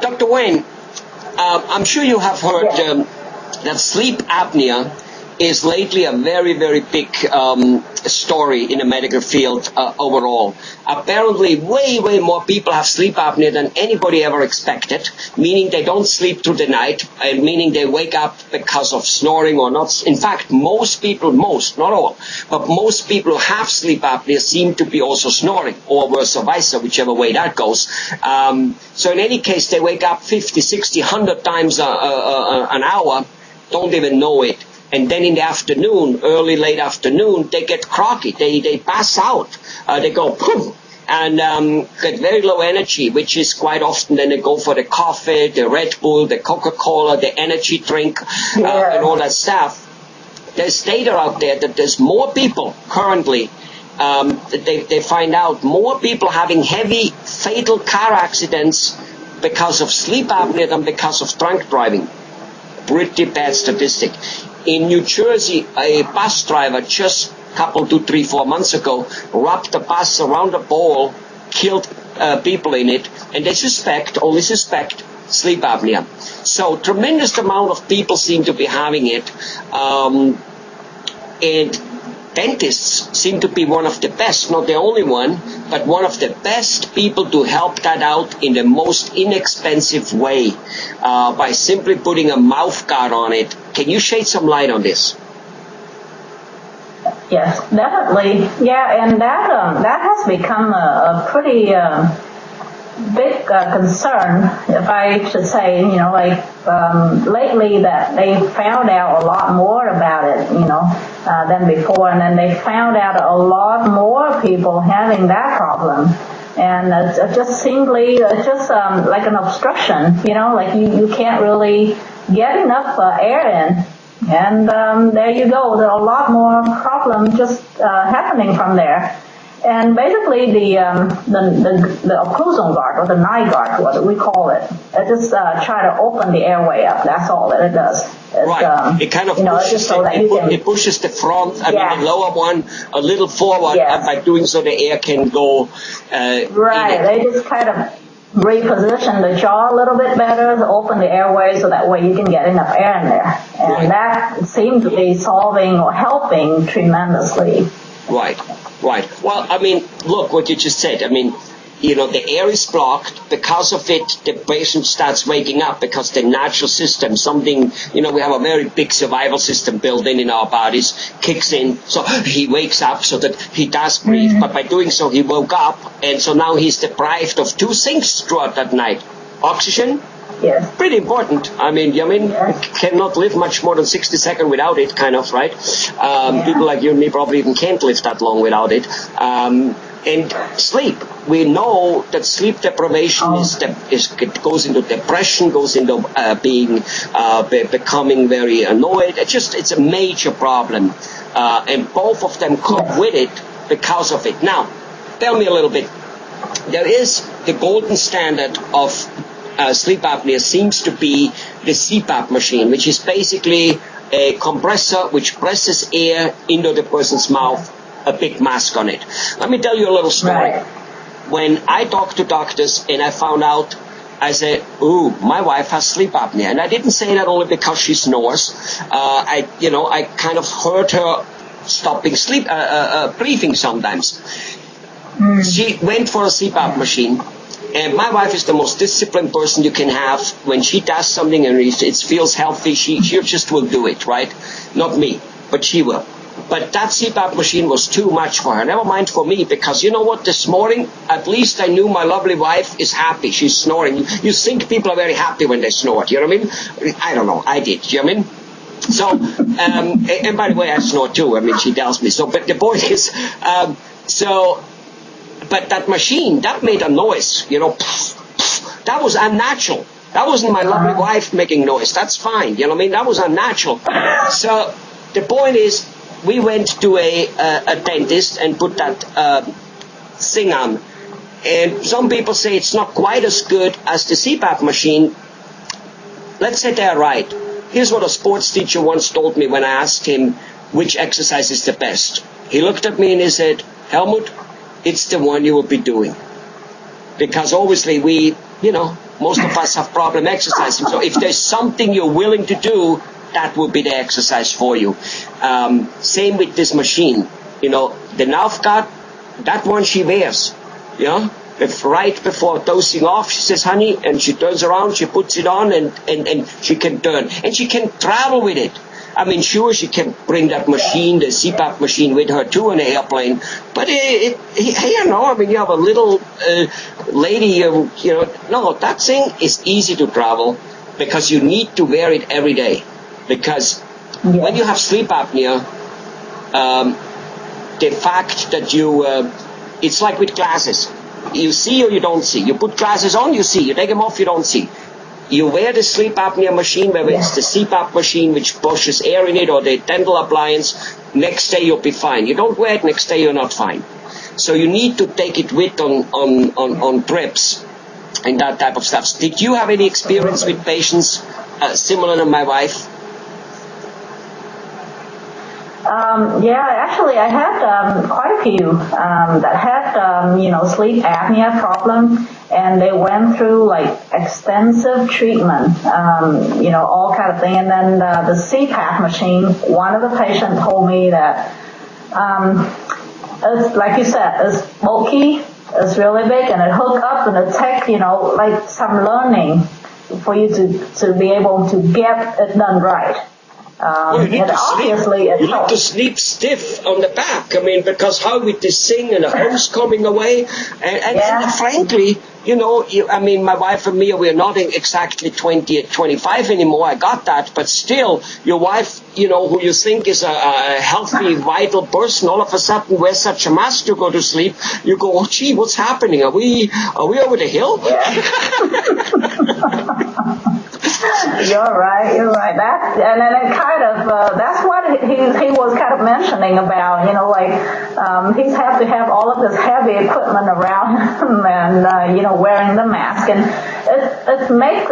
Dr. Nguyen, I'm sure you have heard that sleep apnea is lately a very, very big story in the medical field overall. Apparently, way more people have sleep apnea than anybody ever expected, meaning they don't sleep through the night, and meaning they wake up because of snoring or not. In fact, most people, not all, but most people who have sleep apnea seem to be also snoring, or worse or vice, whichever way that goes. So in any case, they wake up 50, 60, 100 times an hour, don't even know it. And then in the afternoon, late afternoon, they get groggy. They pass out. They go poof, and get very low energy, which is quite often then they go for the coffee, the Red Bull, the Coca-Cola, the energy drink, and all that stuff. There's data out there that there's more people currently, they find out more people having heavy fatal car accidents because of sleep apnea than because of drunk driving. Pretty bad statistic. In New Jersey, a bus driver just a couple, 2, 3, 4 months ago wrapped the bus around a ball, killed people in it, and they only suspect sleep apnea. So tremendous amount of people seem to be having it, and dentists seem to be one of the best, not the only one, but one of the best people to help that out in the most inexpensive way by simply putting a mouth guard on it. Can you shed some light on this? Yes, definitely. Yeah, and that has become a pretty big concern, if I should say, lately that they found out a lot more about it, than before, and then they found out a lot more people having that problem. And it just simply, like an obstruction, like you can't really get enough air in. And there you go, there are a lot more problems just happening from there. And basically the occlusal guard, or the night guard, what we call it, it just try to open the airway up. That's all that it does. It's, it kind of pushes, so it pushes the front, the lower one a little forward, and by doing so the air can go right, they just kind of reposition the jaw a little bit better to open the airway so that way you can get enough air in there. And that seems to be solving or helping tremendously. Right. Well, I mean, look what you just said. I mean, the air is blocked. Because of it, the patient starts waking up because the natural system, something, we have a very big survival system built in our bodies, kicks in. So he wakes up so that he does breathe. But by doing so, he woke up. And so now he's deprived of 2 things throughout that night. Oxygen. Yes. Pretty important. I mean, cannot live much more than 60 seconds without it, kind of, right? People like you and me probably even can't live that long without it. And sleep. We know that sleep deprivation goes into depression, goes into becoming very annoyed. It's a major problem. And both of them come with it because of it. Now, tell me a little bit. There is the golden standard of sleep apnea seems to be the CPAP machine, which is basically a compressor which presses air into the person's mouth, a big mask on it. Let me tell you a little story. Right. When I talked to doctors and I found out, I said, ooh, my wife has sleep apnea. And I didn't say that only because she snores. I kind of heard her stopping breathing sometimes. She went for a CPAP machine. And my wife is the most disciplined person you can have. When she does something and it feels healthy, she just will do it, right? Not me, but she will. But that CPAP machine was too much for her. Never mind for me, because you know what? This morning, at least I knew my lovely wife is happy. She's snoring. You think people are very happy when they snore. You know what I mean? I don't know. I did. You know what I mean? So, and by the way, I snore too. I mean, she tells me so. But the point is, but that machine, that made a noise, that was unnatural. That wasn't my lovely wife making noise. That's fine. You know what I mean? That was unnatural. So the point is, we went to a dentist and put that thing on. And some people say it's not quite as good as the CPAP machine. Let's say they're right. Here's what a sports teacher once told me when I asked him which exercise is the best. He looked at me and he said, Helmut, it's the one you will be doing. Because obviously we most of us have problem exercising. So if there's something you're willing to do, that would be the exercise for you. Same with this machine. You know, the mouth guard, that one she wears. You know, if right before dosing off, she says, honey, and she turns around, she puts it on, and she can turn. And she can travel with it. I mean, sure, she can bring that machine, the CPAP machine, with her too on an airplane. But you know, I mean, you have a little lady, you know, no, that thing is easy to travel because you need to wear it every day. Because when you have sleep apnea, the fact that you, it's like with glasses. You see or you don't see. You put glasses on, you see. You take them off, you don't see. You wear the sleep apnea machine, whether it's the CPAP machine which pushes air in it or the dental appliance, next day you'll be fine. You don't wear it, next day you're not fine. So you need to take it with on trips and that type of stuff. Did you have any experience with patients similar to my wife? Actually, I had quite a few that had, you know, sleep apnea problem, and they went through like extensive treatment, you know, all kind of thing. And then the CPAP machine, one of the patients told me that, it's, like you said, it's bulky, it's really big, and it hook up and it take, you know, like some learning for you to be able to get it done right. Well, you need to sleep stiff on the back. I mean, because how with this thing and the hose coming away, and frankly, you know, I mean, my wife and me, we're not exactly 20 at 25 anymore. I got that, but still, your wife, you know, who you think is a healthy, vital person, all of a sudden wears such a mask to go to sleep. You go, oh, gee, what's happening? Are we over the hill? You're right. And then it kind of, that's what he was kind of mentioning about, you know, like, he's have to have all of this heavy equipment around him and, you know, wearing the mask. And it makes,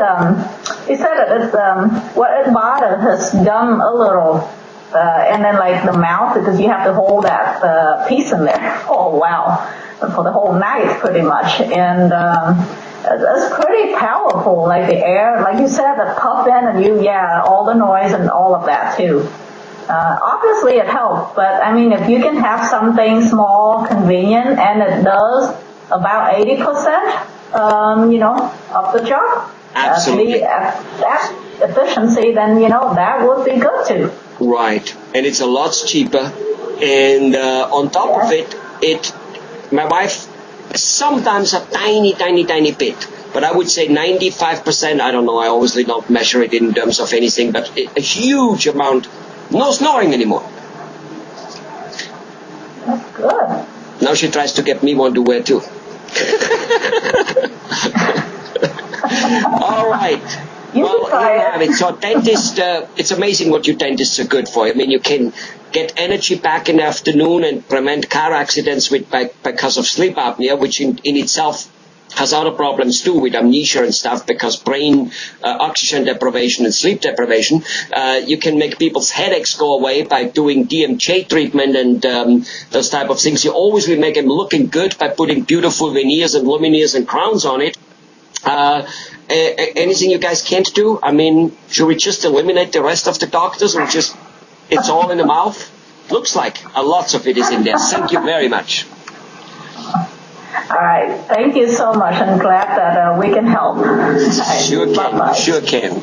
he said it's, it bothers his gum a little. And then like the mouth, because you have to hold that, piece in there. Oh, wow. For the whole night, pretty much. And, it's pretty powerful, like the air, like you said, the puff in and all the noise and all of that too. Obviously it helps, but I mean, if you can have something small, convenient, and it does about 80%, you know, of the job. Absolutely. That efficiency, then, you know, that would be good too. Right. And it's a lot cheaper. And on top of it, my wife, sometimes a tiny bit, but I would say 95%, I don't know, I obviously don't measure it in terms of anything, but a huge amount, no snoring anymore. That's good. Now she tries to get me one to wear too. All right. Well, here you have it. So dentist, it's amazing what you dentists are good for. I mean, you can get energy back in the afternoon and prevent car accidents because of sleep apnea, which in itself has other problems too with amnesia and stuff, because brain oxygen deprivation and sleep deprivation. You can make people's headaches go away by doing DMJ treatment and those type of things. You always will make them looking good by putting beautiful veneers and lumineers and crowns on it. Anything you guys can't do? I mean, should we just eliminate the rest of the doctors and just, it's all in the mouth? Looks like lots of it is in there. Thank you very much. All right. Thank you so much. I'm glad that we can help. Sure can. Bye-bye. Sure can.